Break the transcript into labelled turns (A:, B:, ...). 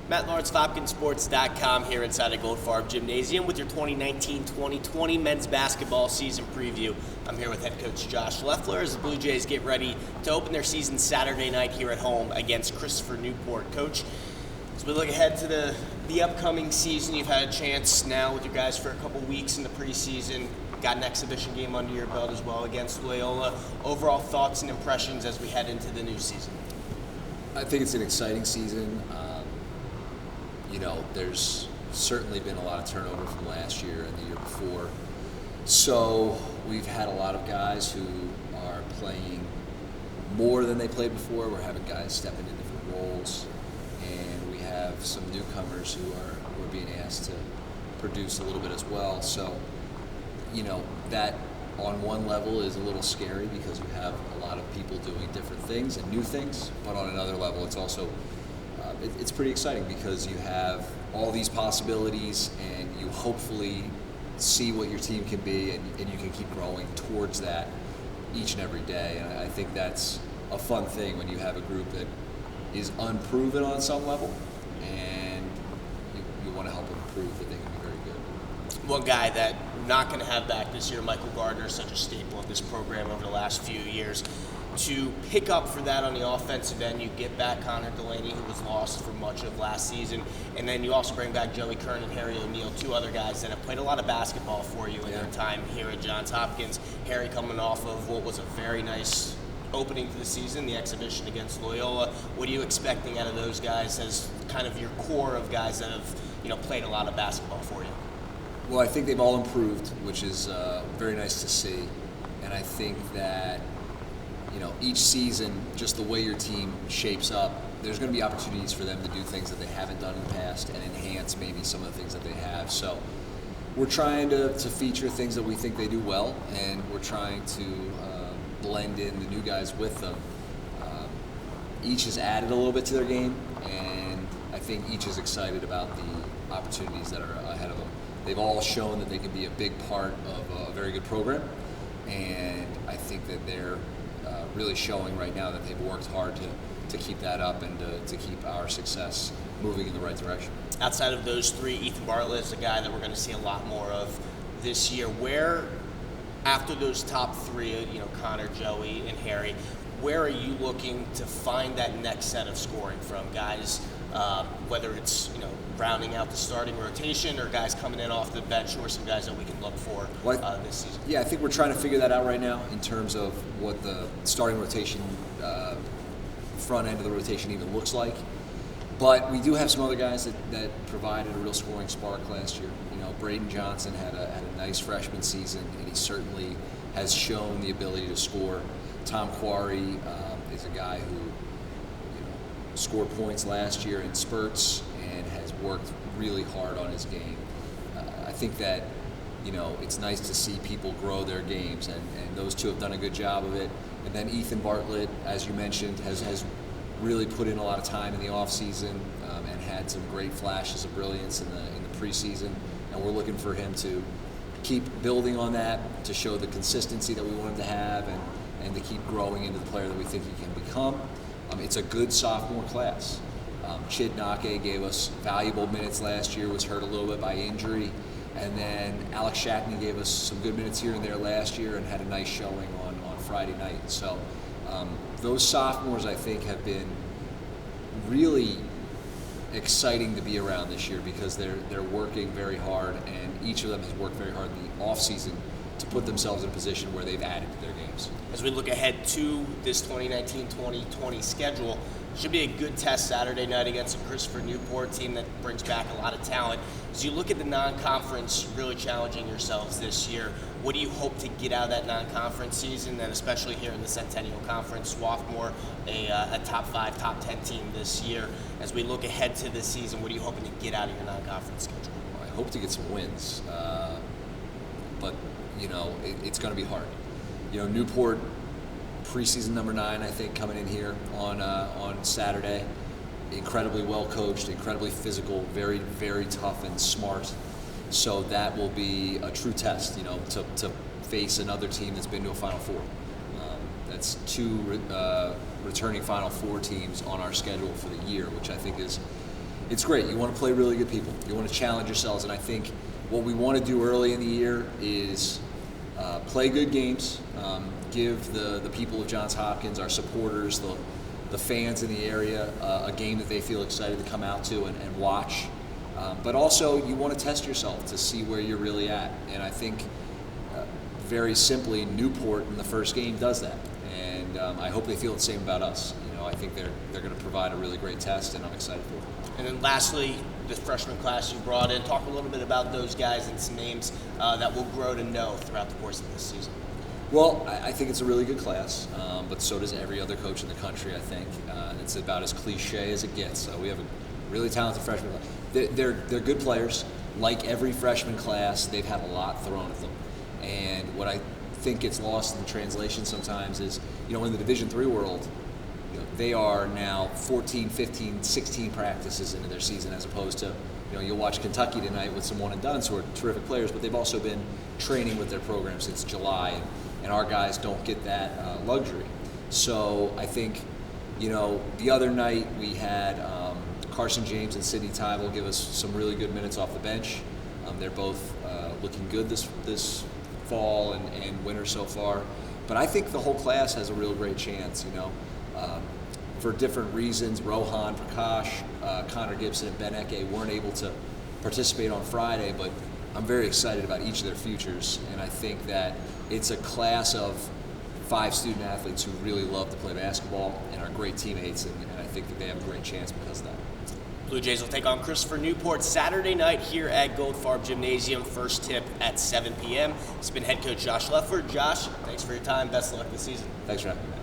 A: Matt Lawrence, FopkinsSports.com here inside a Goldfarb Gymnasium with your 2019-2020 men's basketball season preview. I'm here with head coach Josh Leffler as the Blue Jays get ready to open their season Saturday night here at home against Christopher Newport. Coach, as we look ahead to the upcoming season, you've had a chance now with your guys for a couple weeks in the preseason. Got an exhibition game under your belt as well against Loyola. Overall thoughts and impressions as we head into the new season?
B: I think it's an exciting season. There's certainly been a lot of turnover from last year and the year before. So we've had a lot of guys who are playing more than they played before. We're having guys stepping in different roles. And we have some newcomers who are being asked to produce a little bit as well. So, that on one level is a little scary because you have a lot of people doing different things and new things. But on another level, it's also it's pretty exciting because you have all these possibilities and you hopefully see what your team can be and you can keep growing towards that each and every day. And I think that's a fun thing when you have a group that is unproven on some level and you want to help them prove that they can be very good.
A: One guy that we're not going to have back this year, Michael Gardner, is such a staple of this program over the last few years. To pick up for that on the offensive end, you get back Connor Delaney, who was lost for much of last season, and then you also bring back Joey Kern and Harry O'Neal, two other guys that have played a lot of basketball for you in their time here at Johns Hopkins. Harry coming off of what was a very nice opening to the season, the exhibition against Loyola. What are you expecting out of those guys as kind of your core of guys that have played a lot of basketball for you?
B: Well, I think they've all improved, which is very nice to see, and I think that each season, just the way your team shapes up, there's going to be opportunities for them to do things that they haven't done in the past and enhance maybe some of the things that they have. So we're trying to feature things that we think they do well, and we're trying to blend in the new guys with them. Each has added a little bit to their game, and I think each is excited about the opportunities that are ahead of them. They've all shown that they can be a big part of a very good program, and I think that they're really showing right now that they've worked hard to keep that up and to keep our success moving in the right direction.
A: Outside of those three, Ethan Bartlett is a guy that we're going to see a lot more of this year. Where, after those top three, Connor, Joey, and Harry, where are you looking to find that next set of scoring from? Guys, whether it's rounding out the starting rotation or guys coming in off the bench, who are some guys that we can look for this season?
B: Yeah, I think we're trying to figure that out right now in terms of what the starting rotation, front end of the rotation even looks like. But we do have some other guys that provided a real scoring spark last year. Braden Johnson had a nice freshman season, and he certainly has shown the ability to score. Tom Quarry is a guy who scored points last year in spurts and has worked really hard on his game. I think that it's nice to see people grow their games, and those two have done a good job of it. And then Ethan Bartlett, as you mentioned, has really put in a lot of time in the offseason and had some great flashes of brilliance in the preseason. And we're looking for him to keep building on that, to show the consistency that we want him to have, and to keep growing into the player that we think he can become. It's a good sophomore class. Chid Nake gave us valuable minutes last year, was hurt a little bit by injury. And then Alex Shackney gave us some good minutes here and there last year and had a nice showing on Friday night. So those sophomores, I think, have been really exciting to be around this year because they're working very hard, and each of them has worked very hard in the offseason to put themselves in a position where they've added to their games.
A: As we look ahead to this 2019-2020 schedule, should be a good test Saturday night against a Christopher Newport team that brings back a lot of talent. As you look at the non-conference, really challenging yourselves this year, what do you hope to get out of that non-conference season, and especially here in the Centennial Conference, Swarthmore, a top 5, top 10 team this year. As we look ahead to this season, what are you hoping to get out of your non-conference schedule?
B: Well, I hope to get some wins, but it's going to be hard. Newport, preseason number 9, I think, coming in here on Saturday. Incredibly well coached, incredibly physical, very, very tough and smart. So that will be a true test, to face another team that's been to a Final Four. That's 2 returning Final Four teams on our schedule for the year, which I think is It's great. You want to play really good people. You want to challenge yourselves, and I think what we want to do early in the year is play good games, give the people of Johns Hopkins, our supporters, the fans in the area, a game that they feel excited to come out to and watch. But also, you want to test yourself to see where you're really at. And I think, very simply, Newport in the first game does that. And I hope they feel the same about us. I think they're going to provide a really great test, and I'm excited for it.
A: And then lastly, the freshman class you brought in. Talk a little bit about those guys and some names that we'll grow to know throughout the course of this season.
B: Well, I think it's a really good class, but so does every other coach in the country, I think. It's about as cliche as it gets. We have a really talented freshman class. They're good players. Like every freshman class, they've had a lot thrown at them. And what I think gets lost in the translation sometimes is, in the Division III world, they are now 14, 15, 16 practices into their season, as opposed to, you'll watch Kentucky tonight with some one-and-dones who are terrific players, but they've also been training with their program since July, and our guys don't get that luxury. So I think, the other night we had Carson James and Sidney Tybel give us some really good minutes off the bench. They're both looking good this fall and winter so far. But I think the whole class has a real great chance, for different reasons. Rohan, Prakash, Connor Gibson, and Ben Eke weren't able to participate on Friday, but I'm very excited about each of their futures, and I think that it's a class of 5 student athletes who really love to play basketball and are great teammates, and I think that they have a great chance because of that.
A: Blue Jays will take on Christopher Newport Saturday night here at Goldfarb Gymnasium. First tip at 7 p.m. It's been head coach Josh Leffler. Josh, thanks for your time. Best of luck this season.
B: Thanks for having me.